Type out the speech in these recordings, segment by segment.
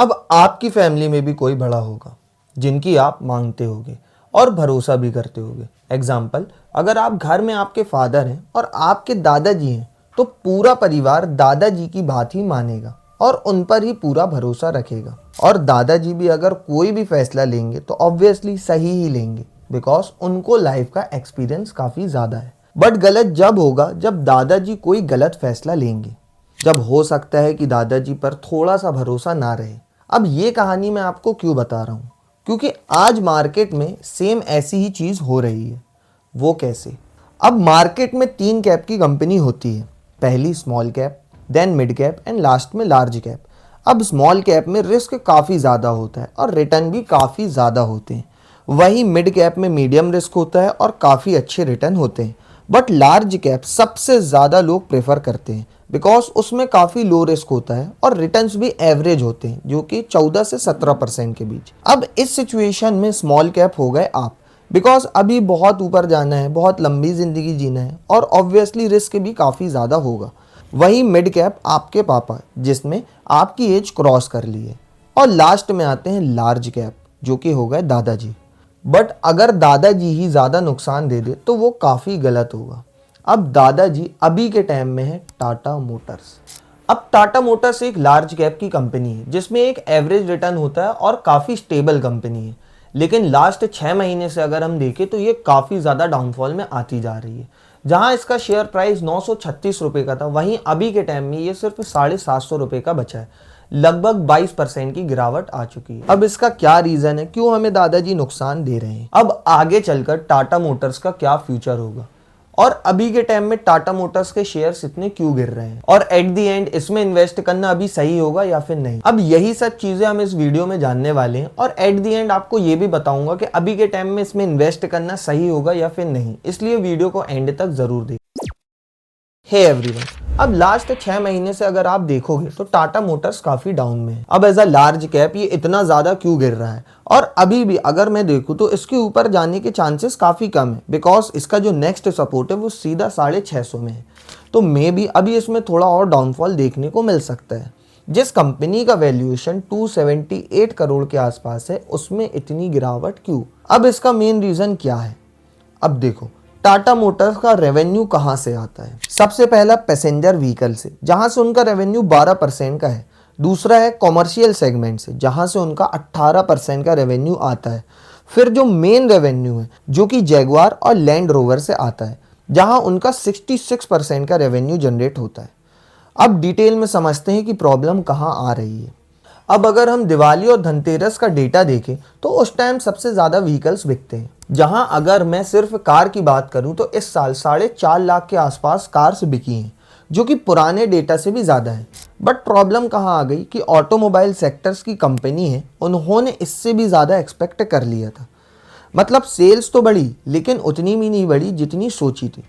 अब आपकी फैमिली में भी कोई बड़ा होगा जिनकी आप मांगते होगे और भरोसा भी करते होगे। एग्जाम्पल, अगर आप घर में आपके फादर हैं और आपके दादाजी हैं तो पूरा परिवार दादाजी की बात ही मानेगा और उन पर ही पूरा भरोसा रखेगा। और दादाजी भी अगर कोई भी फैसला लेंगे तो ऑब्वियसली सही ही लेंगे, बिकॉज उनको लाइफ का एक्सपीरियंस काफ़ी ज़्यादा है। बट गलत जब होगा जब दादाजी कोई गलत फैसला लेंगे, जब हो सकता है कि दादाजी पर थोड़ा सा भरोसा ना रहे। अब ये कहानी मैं आपको क्यों बता रहा हूँ, क्योंकि आज मार्केट में सेम ऐसी ही चीज़ हो रही है। वो कैसे? अब मार्केट में 3 कैप की कंपनी होती है, पहली small cap, then mid cap and last में लार्ज कैप। अब स्मॉल कैप में रिस्क काफ़ी ज़्यादा होता है और रिटर्न भी काफ़ी ज़्यादा होते हैं। वहीं मिड कैप में मीडियम रिस्क होता है और काफ़ी अच्छे रिटर्न होते हैं। बट लार्ज कैप सबसे ज़्यादा लोग प्रेफर करते हैं बिकॉज उसमें काफ़ी लो रिस्क होता है और रिटर्न्स भी एवरेज होते हैं, जो कि 14 से 17% के बीच। अब इस सिचुएशन में स्मॉल कैप हो गए आप, बिकॉज अभी बहुत ऊपर जाना है, बहुत लंबी ज़िंदगी जीना है और ऑब्वियसली रिस्क भी काफ़ी ज़्यादा होगा। वहीं मिड कैप आपके पापा, जिसमें आपकी एज क्रॉस कर ली है। और लास्ट में आते हैं लार्ज कैप, जो कि हो गए दादाजी। बट अगर दादाजी ही ज़्यादा नुकसान दे दे तो वो काफ़ी गलत होगा। अब दादाजी अभी के टाइम में है टाटा मोटर्स। अब टाटा मोटर्स एक लार्ज कैप की कंपनी है जिसमें एक एवरेज रिटर्न होता है और काफ़ी स्टेबल कंपनी है। लेकिन लास्ट 6 महीने से अगर हम देखें तो ये काफ़ी ज़्यादा डाउनफॉल में आती जा रही है। जहां इसका शेयर प्राइस 936 रुपये का था, वहीं अभी के टाइम में ये सिर्फ 750 रुपये का बचा है। लगभग 22% की गिरावट आ चुकी है। अब इसका क्या रीज़न है, क्यों हमें दादाजी नुकसान दे रहे हैं? अब आगे चलकर टाटा मोटर्स का क्या फ्यूचर होगा और अभी के टाइम में टाटा मोटर्स के शेयर्स इतने क्यों गिर रहे हैं, और एट द एंड इसमें इन्वेस्ट करना अभी सही होगा या फिर नहीं। अब यही सब चीजें हम इस वीडियो में जानने वाले हैं और एट द एंड आपको ये भी बताऊंगा कि अभी के टाइम में इसमें इन्वेस्ट करना सही होगा या फिर नहीं, इसलिए वीडियो को एंड तक जरूर देखें। हे एवरीवन, अब लास्ट 6 महीने से अगर आप देखोगे तो टाटा मोटर्स काफी डाउन में है। अब एज अ लार्ज कैप ये इतना ज्यादा क्यों गिर रहा है, और अभी भी अगर मैं देखूं तो इसके ऊपर जाने के चांसेस काफी कम है, बिकॉज इसका जो नेक्स्ट सपोर्ट है वो सीधा 650 में है। तो मे भी अभी इसमें थोड़ा और डाउनफॉल देखने को मिल सकता है। जिस कंपनी का वैल्यूएशन 278 करोड़ के आसपास है, उसमें इतनी गिरावट क्यों? अब इसका मेन रीजन क्या है? अब देखो, टाटा मोटर्स का रेवेन्यू कहां से आता है? सबसे पहला पैसेंजर व्हीकल से, जहां से उनका रेवेन्यू 12% का है। दूसरा है कॉमर्शियल सेगमेंट से, जहां से उनका 18% का रेवेन्यू आता है। फिर जो मेन रेवेन्यू है, जो कि जैगुआर और लैंड रोवर से आता है, जहां उनका 66% का रेवेन्यू जनरेट होता है। अब डिटेल में समझते हैं कि प्रॉब्लम कहां आ रही है। अब अगर हम दिवाली और धनतेरस का डेटा देखें तो उस टाइम सबसे ज़्यादा व्हीकल्स बिकते हैं। जहां अगर मैं सिर्फ कार की बात करूं तो इस साल 4.5 लाख के आसपास कार्स बिकी हैं, जो कि पुराने डेटा से भी ज़्यादा है। बट प्रॉब्लम कहां आ गई कि ऑटोमोबाइल सेक्टर्स की कंपनी है, उन्होंने इससे भी ज़्यादा एक्सपेक्ट कर लिया था। मतलब सेल्स तो बढ़ी लेकिन उतनी भी नहीं बढ़ी जितनी सोची थी।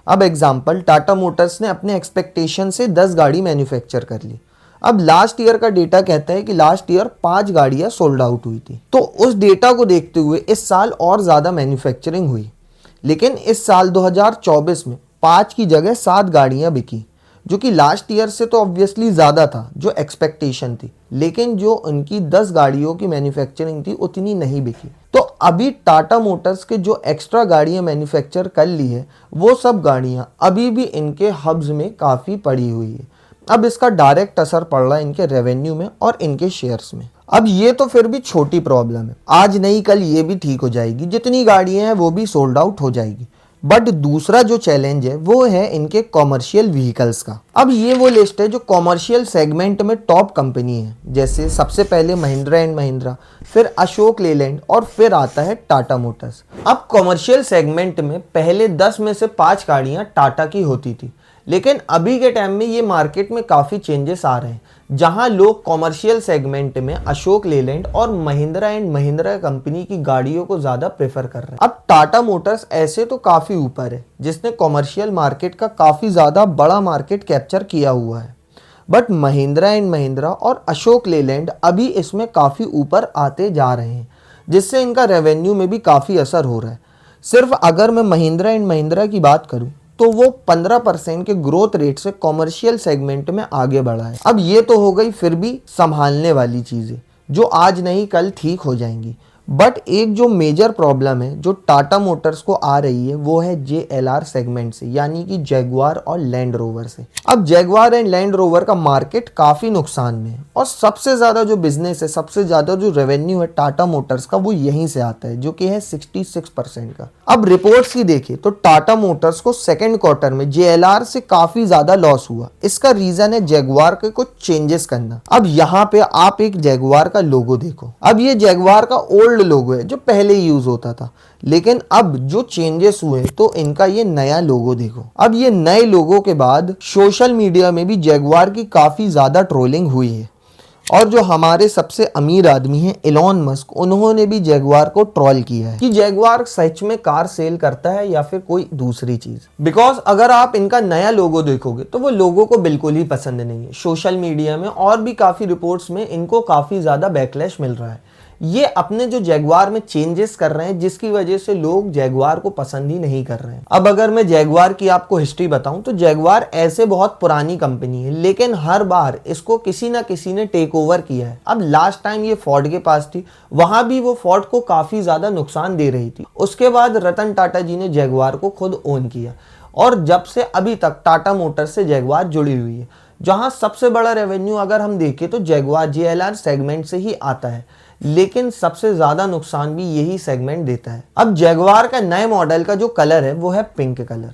अब एग्जाम्पल, टाटा मोटर्स ने अपने एक्सपेक्टेशन से 10 गाड़ी मैन्युफैक्चर कर ली। अब लास्ट ईयर का डेटा कहता है कि लास्ट ईयर 5 गाड़ियां सोल्ड आउट हुई थी। तो उस डेटा को देखते हुए इस साल और ज़्यादा मैन्युफैक्चरिंग हुई, लेकिन इस साल 2024 में 5 की जगह 7 गाड़ियां बिकी, जो कि लास्ट ईयर से तो ऑब्वियसली ज़्यादा था जो एक्सपेक्टेशन थी, लेकिन जो उनकी 10 गाड़ियों की मैन्युफैक्चरिंग थी उतनी नहीं बिकी। तो अभी टाटा मोटर्स के जो एक्स्ट्रा गाड़ियां मैन्युफैक्चर कर ली है, वो सब गाड़ियां अभी भी इनके हब्स में काफ़ी पड़ी हुई है। अब इसका डायरेक्ट असर पड़ रहा है इनके रेवेन्यू में और इनके शेयर्स में। अब ये तो फिर भी छोटी प्रॉब्लम है, आज नहीं कल ये भी ठीक हो जाएगी, जितनी गाड़ियां हैं वो भी सोल्ड आउट हो जाएगी। बट दूसरा जो चैलेंज है वो है इनके कॉमर्शियल व्हीकल्स का। अब ये वो लिस्ट है जो कॉमर्शियल सेगमेंट में टॉप कंपनी है, जैसे सबसे पहले महिंद्रा एंड महिंद्रा, फिर अशोक लेलैंड और फिर आता है टाटा मोटर्स। अब कॉमर्शियल सेगमेंट में पहले 10 में से 5 गाड़ियां टाटा की होती थी, लेकिन अभी के टाइम में ये मार्केट में काफ़ी चेंजेस आ रहे हैं, जहां लोग कॉमर्शियल सेगमेंट में अशोक लेलैंड और महिंद्रा एंड महिंद्रा कंपनी की गाड़ियों को ज़्यादा प्रेफर कर रहे हैं। अब टाटा मोटर्स ऐसे तो काफ़ी ऊपर है, जिसने कॉमर्शियल मार्केट का काफ़ी ज़्यादा बड़ा मार्केट कैप्चर किया हुआ है, बट महिंद्रा एंड महिंद्रा और अशोक लेलैंड अभी इसमें काफ़ी ऊपर आते जा रहे हैं, जिससे इनका रेवेन्यू में भी काफ़ी असर हो रहा है। सिर्फ अगर मैं महिंद्रा एंड महिंद्रा की बात करूं तो वो 15% के ग्रोथ रेट से कॉमर्शियल सेगमेंट में आगे बढ़ा है। अब ये तो हो गई फिर भी संभालने वाली चीज़ें जो आज नहीं कल ठीक हो जाएंगी, बट एक जो मेजर प्रॉब्लम है जो टाटा मोटर्स को आ रही है वो है JLR सेगमेंट से, यानी कि जैगुआर और लैंड रोवर से। अब जैगुआर एंड लैंड रोवर का मार्केट काफ़ी नुकसान में है और सबसे ज़्यादा जो बिजनेस है, सबसे ज़्यादा जो रेवेन्यू है टाटा मोटर्स का वो यहीं से आता है, जो कि है 66% का। अब रिपोर्ट्स की देखें तो टाटा मोटर्स को सेकेंड क्वार्टर में JLR से काफ़ी ज़्यादा लॉस हुआ। इसका रीज़न है जैगुआर के कुछ चेंजेस करना। अब यहाँ पे आप एक जैगुआर का लोगो देखो। अब ये जैगुआर का ओल्ड लोगो है जो पहले यूज होता था, लेकिन अब जो चेंजेस हुए तो इनका ये नया लोगो देखो। अब ये नए लोगो के बाद सोशल मीडिया में भी जैगुआर की काफी ज्यादा ट्रोलिंग हुई है और जो हमारे सबसे अमीर आदमी हैं एलोन मस्क, उन्होंने भी जैगुआर को ट्रोल किया है कि जैगुआर सच में कार सेल करता है या फिर कोई दूसरी चीज। बिकॉज अगर आप इनका नया लोगो देखोगे तो वो लोगो को बिल्कुल ही पसंद नहीं है। सोशल मीडिया में और भी काफी रिपोर्ट्स में इनको काफी ज्यादा बैकलैश मिल रहा है। ये अपने जो जैगुआर में चेंजेस कर रहे हैं जिसकी वजह से लोग जैगुआर को पसंद ही नहीं कर रहे हैं। अब अगर मैं जैगुआर की आपको हिस्ट्री बताऊं तो जैगुआर ऐसे बहुत पुरानी कंपनी है, लेकिन हर बार इसको किसी ना किसी ने टेक ओवर किया है। अब लास्ट टाइम ये फोर्ड के पास थी, वहां भी वो फोर्ड को काफी ज्यादा नुकसान दे रही थी। उसके बाद रतन टाटा जी ने जैगुआर को खुद ओन किया और जब से अभी तक टाटा मोटर्स से जैगुआर जुड़ी हुई है, जहां सबसे बड़ा रेवेन्यू अगर हम देखें तो जैगुआर JLR सेगमेंट से ही आता है, लेकिन सबसे ज्यादा नुकसान भी यही सेगमेंट देता है। अब जैगुआर का नए मॉडल का जो कलर है वो है पिंक कलर।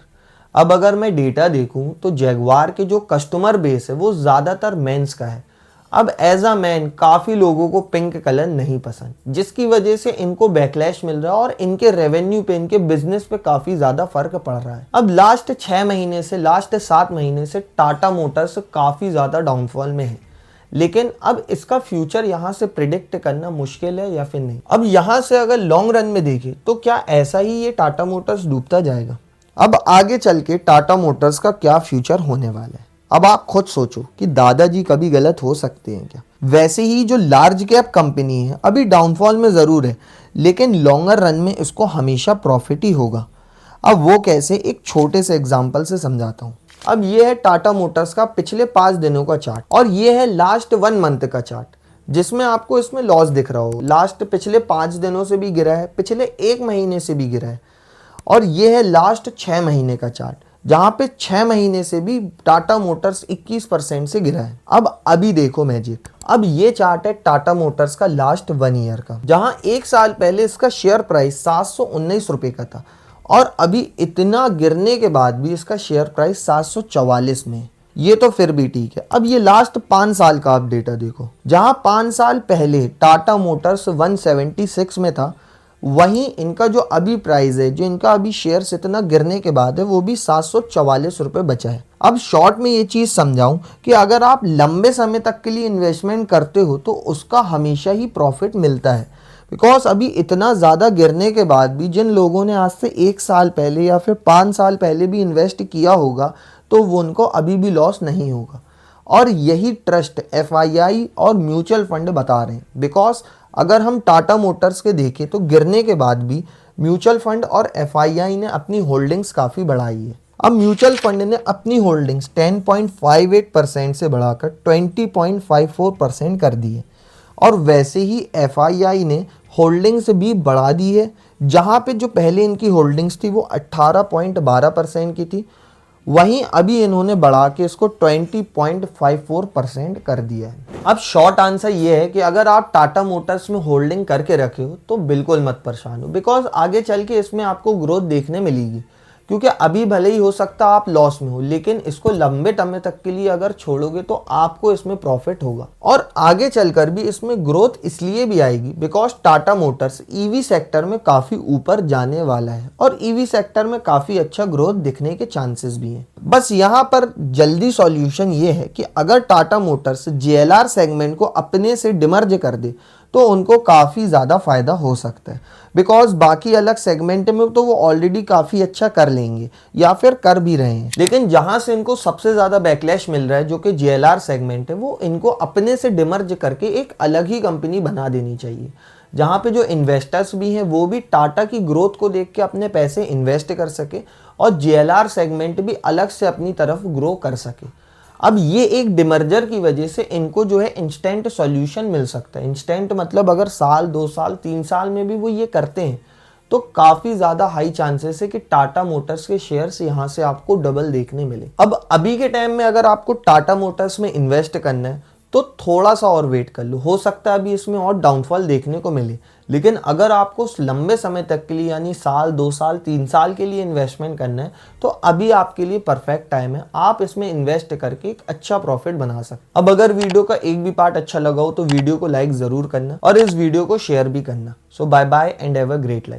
अब अगर मैं डेटा देखूं तो जैगुआर के जो कस्टमर बेस है वो ज्यादातर मेंस का है। अब एज अ मैन काफी लोगों को पिंक कलर नहीं पसंद, जिसकी वजह से इनको बैकलैश मिल रहा है और इनके रेवेन्यू पे, इनके बिजनेस पे काफी ज्यादा फर्क पड़ रहा है। अब लास्ट 6 महीने से, लास्ट 7 महीने से टाटा मोटर्स काफी ज्यादा डाउनफॉल में है, लेकिन अब इसका फ्यूचर यहाँ से प्रिडिक्ट करना मुश्किल है या फिर नहीं। अब यहाँ से अगर लॉन्ग रन में देखें तो क्या ऐसा ही ये टाटा मोटर्स डूबता जाएगा? अब आगे चल के टाटा मोटर्स का क्या फ्यूचर होने वाला है? अब आप खुद सोचो कि दादाजी कभी गलत हो सकते हैं क्या? वैसे ही जो लार्ज कैप कंपनी है अभी डाउनफॉल में ज़रूर है, लेकिन लॉन्गर रन में इसको हमेशा प्रॉफिट ही होगा। अब वो कैसे, एक छोटे से एग्जांपल से समझाता हूँ। अब ये है टाटा मोटर्स का पिछले 5 दिनों का चार्ट और ये है लास्ट 1 मंथ का चार्ट, जिसमें आपको इसमें लॉस दिख रहा हो। लास्ट पिछले 5 दिनों से भी गिरा है, पिछले 1 महीने से भी गिरा है और ये है लास्ट 6 महीने का चार्ट, जहां पे 6 महीने से भी टाटा मोटर्स 21% से गिरा है। अब अभी देखो मैजिक। अब ये चार्ट है टाटा मोटर्स का लास्ट 1 ईयर का, जहां 1 साल पहले इसका शेयर प्राइस 719 रुपए का था और अभी इतना गिरने के बाद भी इसका शेयर प्राइस 744 में। ये तो फिर भी ठीक है। अब ये लास्ट 5 साल का आप डेटा देखो, जहां 5 साल पहले टाटा मोटर्स 176 में था, वहीं इनका जो अभी प्राइस है, जो इनका अभी शेयर्स इतना गिरने के बाद है, वो भी 744 रुपये बचा है। अब शॉर्ट में ये चीज़ समझाऊं कि अगर आप लंबे समय तक के लिए इन्वेस्टमेंट करते हो तो उसका हमेशा ही प्रॉफिट मिलता है। बिकॉज अभी इतना ज़्यादा गिरने के बाद भी जिन लोगों ने आज से 1 साल पहले या फिर 5 साल पहले भी इन्वेस्ट किया होगा तो वो उनको अभी भी लॉस नहीं होगा। और यही ट्रस्ट FII और म्यूचुअल फंड बता रहे हैं। बिकॉज अगर हम टाटा मोटर्स के देखें तो गिरने के बाद भी म्यूचुअल फंड और FII ने अपनी होल्डिंग्स काफ़ी बढ़ाई है। अब म्यूचुअल फंड ने अपनी होल्डिंग्स 10.58% से बढ़ाकर 20.54% कर दी है और वैसे ही FII ने होल्डिंग्स भी बढ़ा दी है। जहाँ पे जो पहले इनकी होल्डिंग्स थी वो 18.12% की थी, वहीं अभी इन्होंने बढ़ा के इसको 20.54% कर दिया है। अब शॉर्ट आंसर ये है कि अगर आप टाटा मोटर्स में होल्डिंग करके रखे हो तो बिल्कुल मत परेशान हो, बिकॉज आगे चल के इसमें आपको ग्रोथ देखने मिलेगी। क्योंकि अभी भले ही हो सकता आप लॉस में हो, लेकिन इसको लंबे समय तक के लिए अगर छोड़ोगे तो आपको इसमें प्रॉफिट होगा और आगे चलकर भी इसमें ग्रोथ इसलिए भी आएगी because Tata Motors EV sector में काफ़ी ऊपर जाने वाला है और EV सेक्टर में काफ़ी अच्छा ग्रोथ दिखने के चांसेस भी हैं। बस यहाँ पर जल्दी सॉल्यूशन ये है कि अगर टाटा मोटर्स JLR सेगमेंट को अपने से डिमर्ज कर दे तो उनको काफ़ी ज़्यादा फ़ायदा हो सकता है। बिकॉज बाकी अलग सेगमेंट में तो वो ऑलरेडी काफ़ी अच्छा कर लेंगे या फिर कर भी रहे हैं, लेकिन जहाँ से इनको सबसे ज़्यादा बैकलैश मिल रहा है जो कि JLR सेगमेंट है, वो इनको अपने से डिमर्ज करके एक अलग ही कंपनी बना देनी चाहिए, जहाँ पे जो इन्वेस्टर्स भी हैं वो भी टाटा की ग्रोथ को देख के अपने पैसे इन्वेस्ट कर सके और JLR सेगमेंट भी अलग से अपनी तरफ ग्रो कर सके। अब ये एक डिमर्जर की वजह से इनको जो है इंस्टेंट सॉल्यूशन मिल सकता है। इंस्टेंट मतलब अगर साल 2 साल 3 साल में भी वो ये करते हैं तो काफी ज्यादा हाई चांसेस है कि टाटा मोटर्स के शेयर्स यहां से आपको डबल देखने मिले। अब अभी के टाइम में अगर आपको टाटा मोटर्स में इन्वेस्ट करना है तो थोड़ा सा और वेट कर लो, हो सकता है अभी इसमें और डाउनफॉल देखने को मिले। लेकिन अगर आपको लंबे समय तक के लिए यानी साल 2 साल 3 साल के लिए इन्वेस्टमेंट करना है तो अभी आपके लिए परफेक्ट टाइम है, आप इसमें इन्वेस्ट करके एक अच्छा प्रॉफिट बना सकते। अब अगर वीडियो का एक भी पार्ट अच्छा लगा हो तो वीडियो को लाइक जरूर करना और इस वीडियो को शेयर भी करना। So bye bye and have a great life.